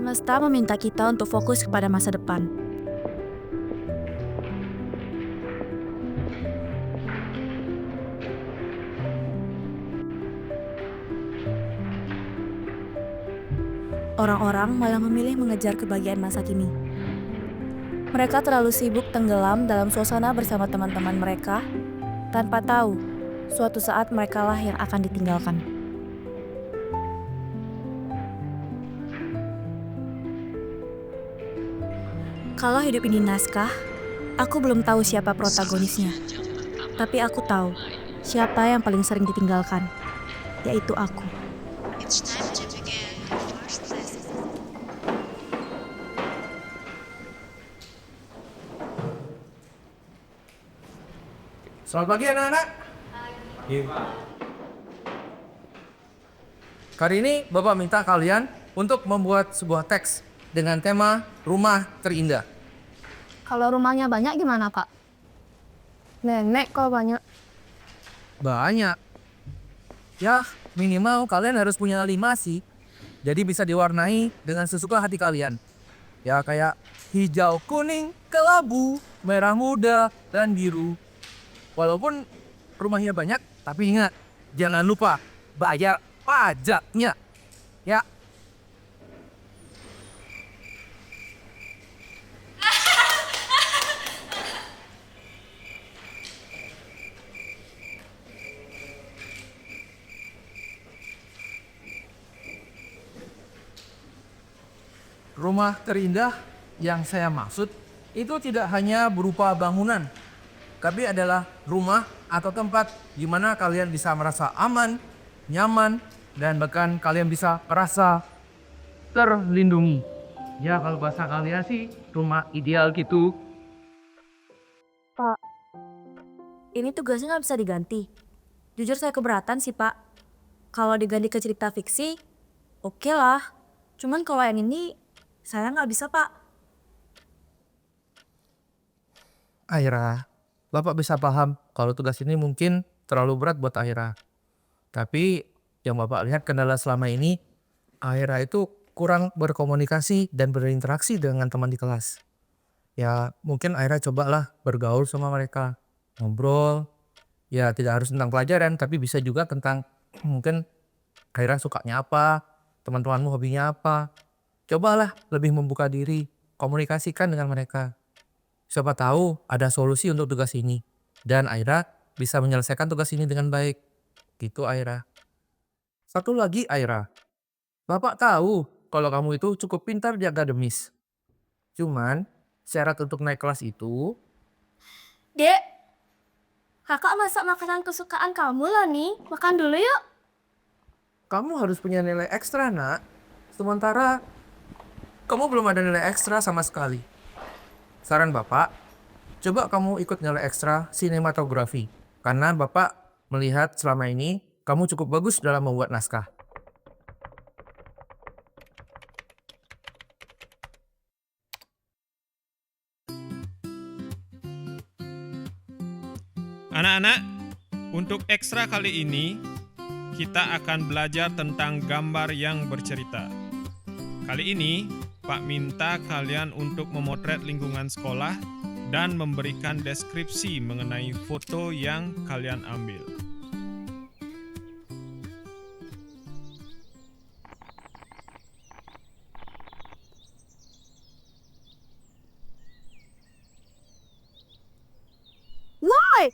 Semesta meminta kita untuk fokus kepada masa depan. Orang-orang malah memilih mengejar kebahagiaan masa kini. Mereka terlalu sibuk tenggelam dalam suasana bersama teman-teman mereka, tanpa tahu suatu saat merekalah yang akan ditinggalkan. Kalau hidup ini naskah, aku belum tahu siapa protagonisnya. Tapi aku tahu siapa yang paling sering ditinggalkan, yaitu aku. Selamat pagi anak-anak. Kali ini Bapak minta kalian untuk membuat sebuah teks dengan tema rumah terindah. Kalau rumahnya banyak gimana, Pak? Nenek kok banyak. Banyak. Ya, minimal kalian harus punya 5 sih. Jadi bisa diwarnai dengan sesuka hati kalian. Ya kayak hijau, kuning, kelabu, merah muda, dan biru. Walaupun rumahnya banyak, tapi ingat, jangan lupa bayar pajaknya. Ya. Rumah terindah yang saya maksud itu tidak hanya berupa bangunan, tapi adalah rumah atau tempat di mana kalian bisa merasa aman, nyaman, dan bahkan kalian bisa merasa terlindungi. Ya kalau bahasa kalian sih rumah ideal gitu. Pak, ini tugasnya nggak bisa diganti. Jujur saya keberatan sih, Pak. Kalau diganti ke cerita fiksi, oke lah. Cuman kalau yang ini, saya nggak bisa, Pak. Aira, Bapak bisa paham kalau tugas ini mungkin terlalu berat buat Aira. Tapi yang Bapak lihat kendala selama ini, Aira itu kurang berkomunikasi dan berinteraksi dengan teman di kelas. Ya mungkin Aira cobalah bergaul sama mereka, ngobrol. Ya tidak harus tentang pelajaran, tapi bisa juga tentang mungkin Aira sukanya apa, teman-temanmu hobinya apa. Cobalah lebih membuka diri, komunikasikan dengan mereka. Siapa tahu ada solusi untuk tugas ini. Dan Aira bisa menyelesaikan tugas ini dengan baik. Gitu Aira. Satu lagi Aira. Bapak tahu kalau kamu itu cukup pintar di akademis. Cuman syarat untuk naik kelas itu Dek, kakak masak makanan kesukaan kamu lah nih. Makan dulu yuk. kamu harus punya nilai ekstra nak. Sementara kamu belum ada nilai ekstra sama sekali. Saran Bapak, coba kamu ikut nilai ekstra sinematografi. Karena Bapak melihat selama ini kamu cukup bagus dalam membuat naskah. Anak-anak, untuk ekstra kali ini, kita akan belajar tentang gambar yang bercerita. Kali ini, Pak minta kalian untuk memotret lingkungan sekolah dan memberikan deskripsi mengenai foto yang kalian ambil. Woi!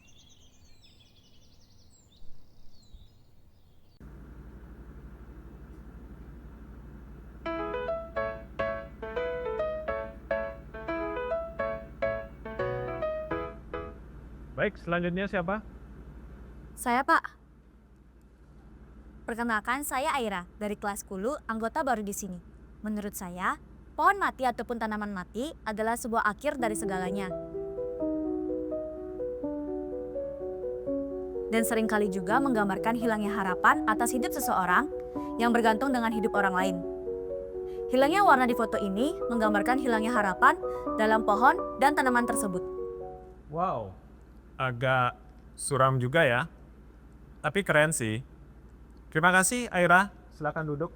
Baik, selanjutnya siapa? Saya, Pak. Perkenalkan, saya Aira, dari kelas 10, anggota baru di sini. Menurut saya, pohon mati ataupun tanaman mati adalah sebuah akhir dari segalanya. Dan seringkali juga menggambarkan hilangnya harapan atas hidup seseorang yang bergantung dengan hidup orang lain. Hilangnya warna di foto ini menggambarkan hilangnya harapan dalam pohon dan tanaman tersebut. Wow, agak suram juga ya. Tapi keren sih. Terima kasih Aira, silakan duduk.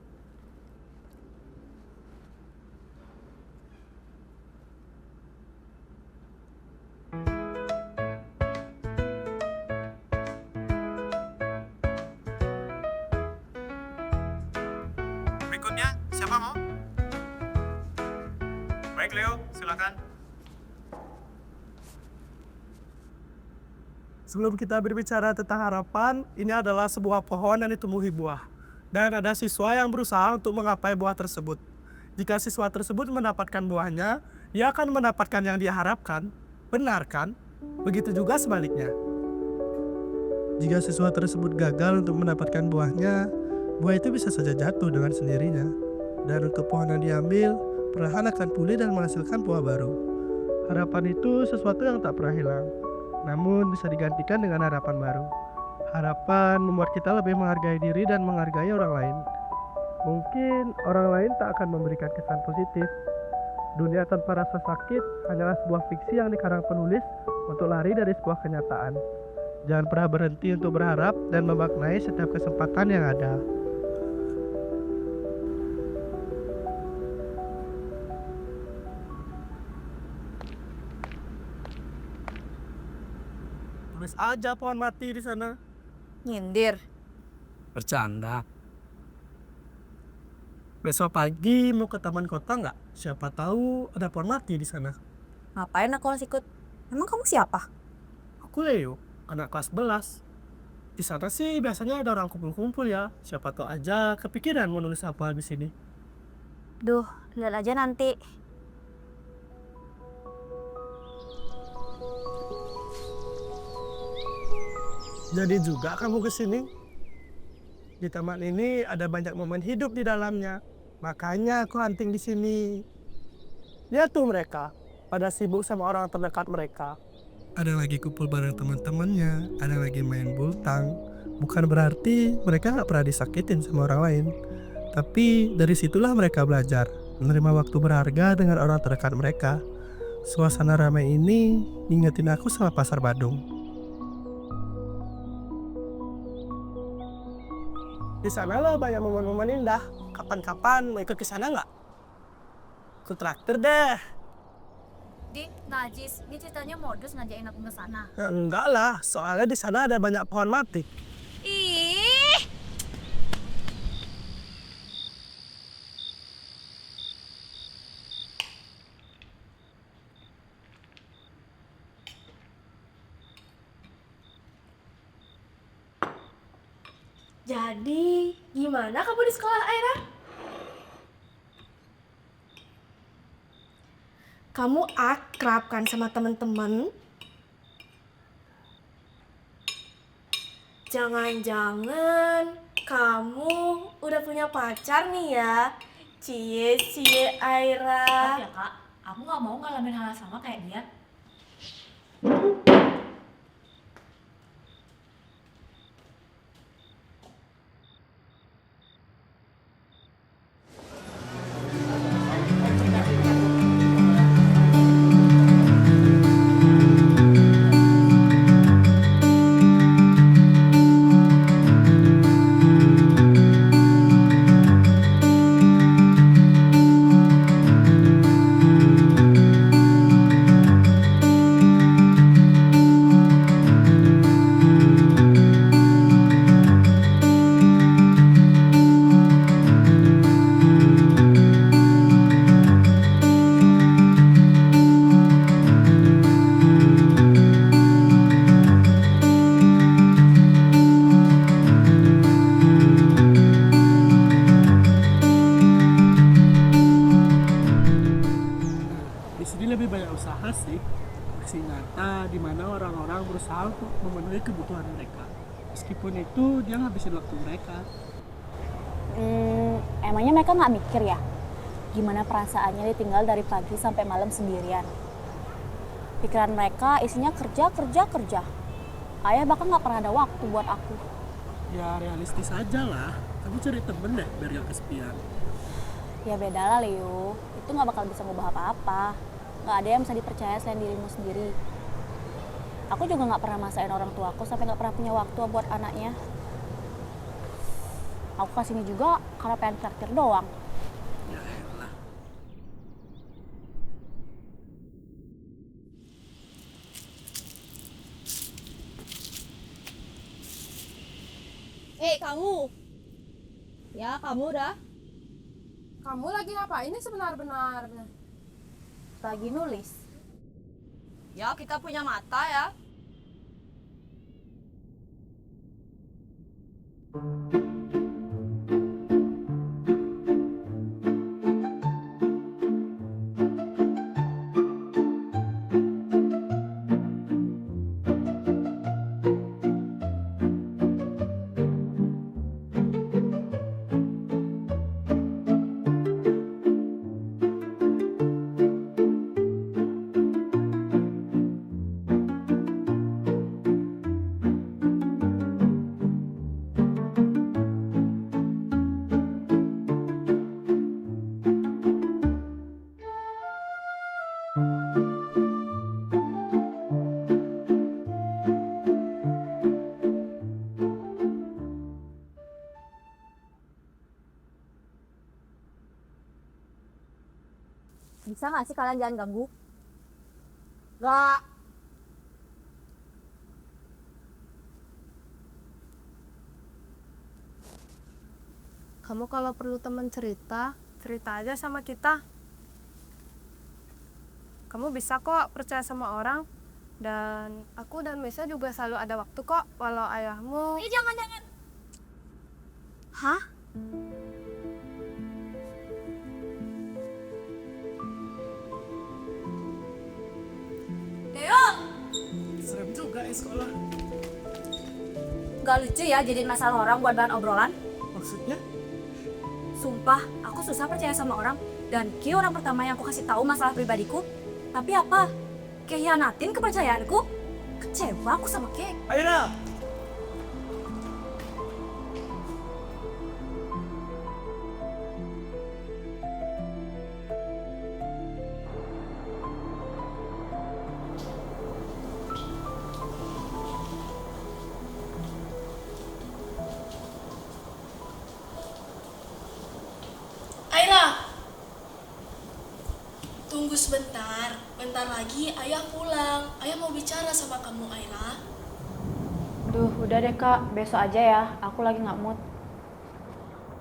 Berikutnya, siapa mau? Baik Leo, silakan. Sebelum kita berbicara tentang harapan, ini adalah sebuah pohon yang ditumbuhi buah. Dan ada siswa yang berusaha untuk menggapai buah tersebut. Jika siswa tersebut mendapatkan buahnya, ia akan mendapatkan yang dia harapkan. Benar kan? Begitu juga sebaliknya. Jika siswa tersebut gagal untuk mendapatkan buahnya, buah itu bisa saja jatuh dengan sendirinya. Dan untuk pohon yang diambil, perlahan akan pulih dan menghasilkan buah baru. Harapan itu sesuatu yang tak pernah hilang, namun bisa digantikan dengan harapan baru. Harapan membuat kita lebih menghargai diri dan menghargai orang lain. Mungkin orang lain tak akan memberikan kesan positif. Dunia tanpa rasa sakit hanyalah sebuah fiksi yang dikarang penulis untuk lari dari sebuah kenyataan. Jangan pernah berhenti untuk berharap dan memaknai setiap kesempatan yang ada. Tulis aja pohon mati di sana. Nyindir. Bercanda. Besok pagi mau ke taman kota nggak? Siapa tahu ada pohon mati di sana. Ngapain aku harus ikut? Emang kamu siapa? Aku Leo, anak kelas 11. Di sana sih biasanya ada orang kumpul-kumpul ya. Siapa tahu aja kepikiran mau nulis apa di sini. Duh, lihat aja nanti. Jadi juga kamu kesini. Di taman ini ada banyak momen hidup di dalamnya. Makanya aku hunting di sini. Lihat tuh mereka, pada sibuk sama orang terdekat mereka. Ada lagi kumpul bareng teman-temannya, ada lagi main bultang. Bukan berarti mereka nggak pernah disakitin sama orang lain. Tapi dari situlah mereka belajar menerima waktu berharga dengan orang terdekat mereka. Suasana ramai ini ngingetin aku sama pasar Badung. Di sana lo banyak momen-momen indah. Kapan-kapan mau ikut ke sana nggak? Aku traktir deh. Di, najis. Ini ceritanya modus ngajakin aku ke sana. Ya, enggak lah, soalnya di sana ada banyak pohon mati. Ih, jadi gimana kamu di sekolah, Aira? Kamu akrab kan sama temen-temen? Jangan-jangan kamu udah punya pacar nih ya? Cie Aira. Maaf ya kak, aku nggak mau ngalamin hal yang sama kayak dia. Di sini lebih banyak usaha sih. Aksi nyata di mana orang-orang berusaha untuk memenuhi kebutuhan mereka. Meskipun itu dia ngabisin waktu mereka. Emangnya mereka nggak mikir ya? Gimana perasaannya ditinggal dari pagi sampai malam sendirian? Pikiran mereka isinya kerja. Ayah bahkan nggak pernah ada waktu buat aku. Ya realistis aja lah. Kamu cari temen deh biar gak kesepian. Ya beda lah Leo, itu nggak bakal bisa ngubah apa-apa. Nggak ada yang bisa dipercaya selain dirimu sendiri. Aku juga nggak pernah masain orang tuaku sampai nggak pernah punya waktu buat anaknya. Aku kesini juga karena pengen traktir doang. Ya elah. Hei kamu. Ya kamu dah. Kamu lagi ngapain ini sebenar-benarnya? Lagi nulis. Ya, kita punya mata ya. Bisa nggak sih kalian jangan ganggu? Nggak. Kamu kalau perlu teman cerita, cerita aja sama kita. Kamu bisa kok percaya sama orang. Dan aku dan Misa juga selalu ada waktu kok, walau ayahmu... Jangan. Hah? Deo! Serem juga ya sekolah. Gak lucu ya jadiin masalah orang buat bahan obrolan? Maksudnya? Sumpah, aku susah percaya sama orang. Dan Ki orang pertama yang aku kasih tahu masalah pribadiku. Tapi apa? Kehianatin kepercayaanku? Kecewa aku sama Ki. Aira! Aira! Tunggu sebentar. Bentar lagi ayah pulang. Ayah mau bicara sama kamu, Aira. Duh, udah deh Kak, besok aja ya. Aku lagi nggak mood.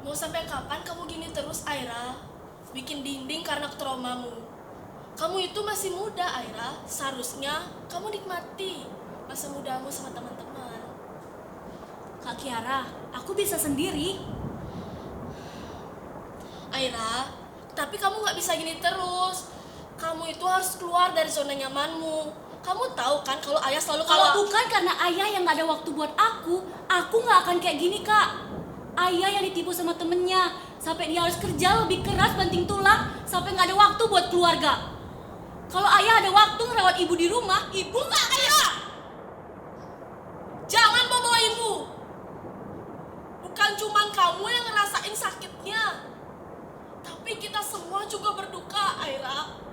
Mau sampai kapan kamu gini terus, Aira? Bikin dinding karena traumamu. Kamu itu masih muda, Aira. Seharusnya kamu nikmati masa mudamu sama teman-teman. Kak Kiara, aku bisa sendiri. Aira, tapi kamu nggak bisa gini terus. Kamu itu harus keluar dari zona nyamanmu. Kamu tahu kan kalau ayah selalu Kalau bukan karena ayah yang gak ada waktu buat aku gak akan kayak gini, Kak. Ayah yang ditipu sama temennya, sampai dia harus kerja lebih keras banting tulang, sampai gak ada waktu buat keluarga. Kalau ayah ada waktu ngerawat ibu di rumah, ibu gak ayah. Jangan bawa ibu. Bukan cuman kamu yang ngerasain sakitnya, tapi kita semua juga berduka, Aira.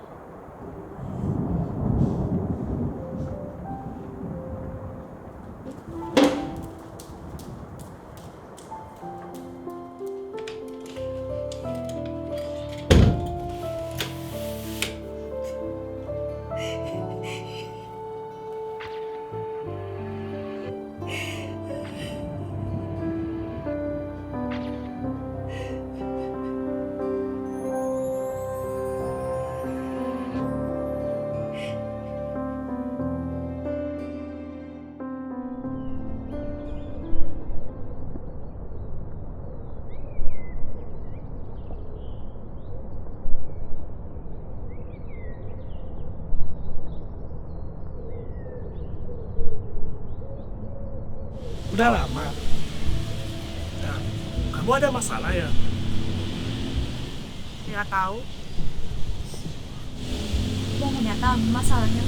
Udah lama. Nah, kamu ada masalah ya? Nggak tahu. Dan ternyata masalahnya,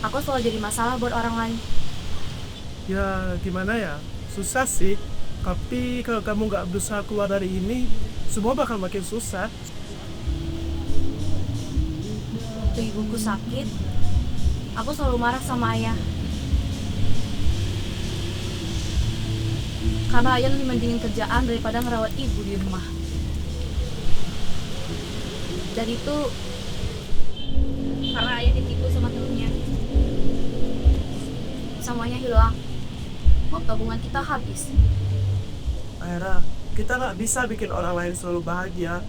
aku selalu jadi masalah buat orang lain. Ya gimana ya? Susah sih. Tapi kalau kamu nggak berusaha keluar dari ini, semua bakal makin susah. Waktu ibuku sakit, aku selalu marah sama ayah. Karena ayah lebih mendingin kerjaan daripada ngerawat ibu di rumah. Dan itu karena ayah ditipu sama temennya. Semuanya hilang. Uang tabungan kita habis. Aira, kita nggak bisa bikin orang lain selalu bahagia.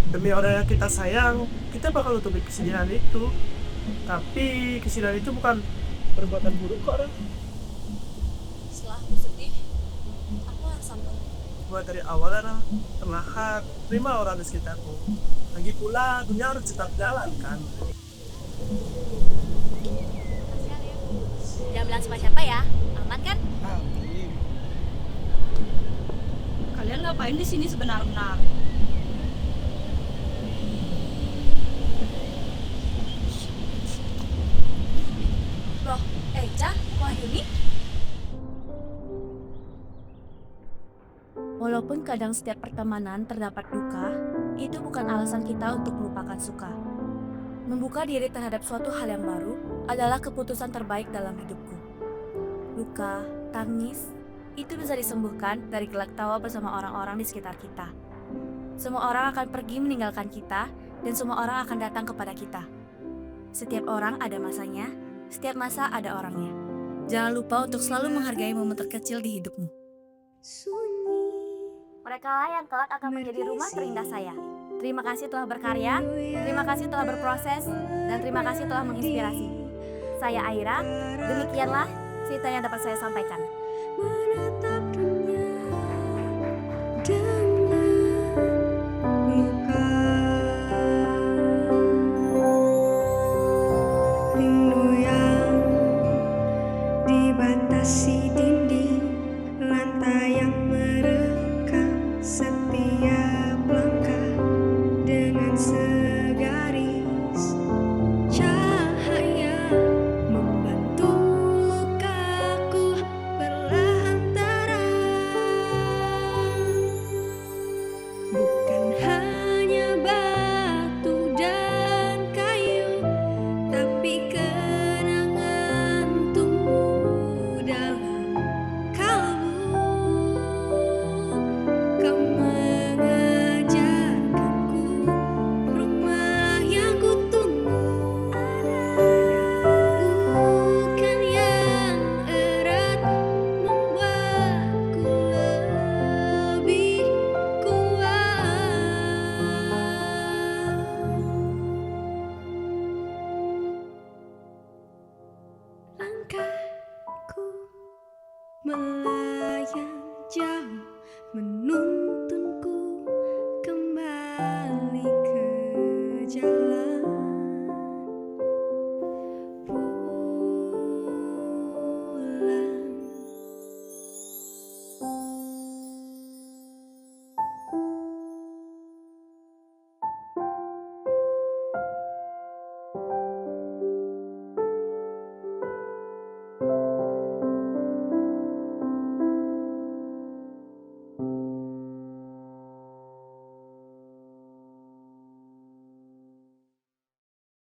Demi orang yang kita sayang, kita bakal tutupi kesedihan itu. Tapi kesedihan itu bukan perbuatan buruk kok, Ra. Setelah aku sedih, aku harus sabar. Buat dari awal, Ra, perlahan terima orang di sekitarku. Lagi pula, dunia harus tetap jalan kan. Jangan bilang siapa-siapa ya, aman kan? Amin. Kalian ngapain di sini sebenarnya? Loh, Eca, Wahyuni? Walaupun kadang setiap pertemanan terdapat duka, itu bukan alasan kita untuk melupakan suka. Membuka diri terhadap suatu hal yang baru adalah keputusan terbaik dalam hidupku. Luka, tangis, itu bisa disembuhkan dari gelak tawa bersama orang-orang di sekitar kita. Semua orang akan pergi meninggalkan kita, dan semua orang akan datang kepada kita. Setiap orang ada masanya, setiap masa ada orangnya. Jangan lupa untuk selalu menghargai momen terkecil di hidupmu. Mereka lah yang kelak akan menjadi rumah terindah saya. Terima kasih telah berkarya, terima kasih telah berproses, dan terima kasih telah menginspirasi. Saya Aira, demikianlah cerita yang dapat saya sampaikan. Menatap dunia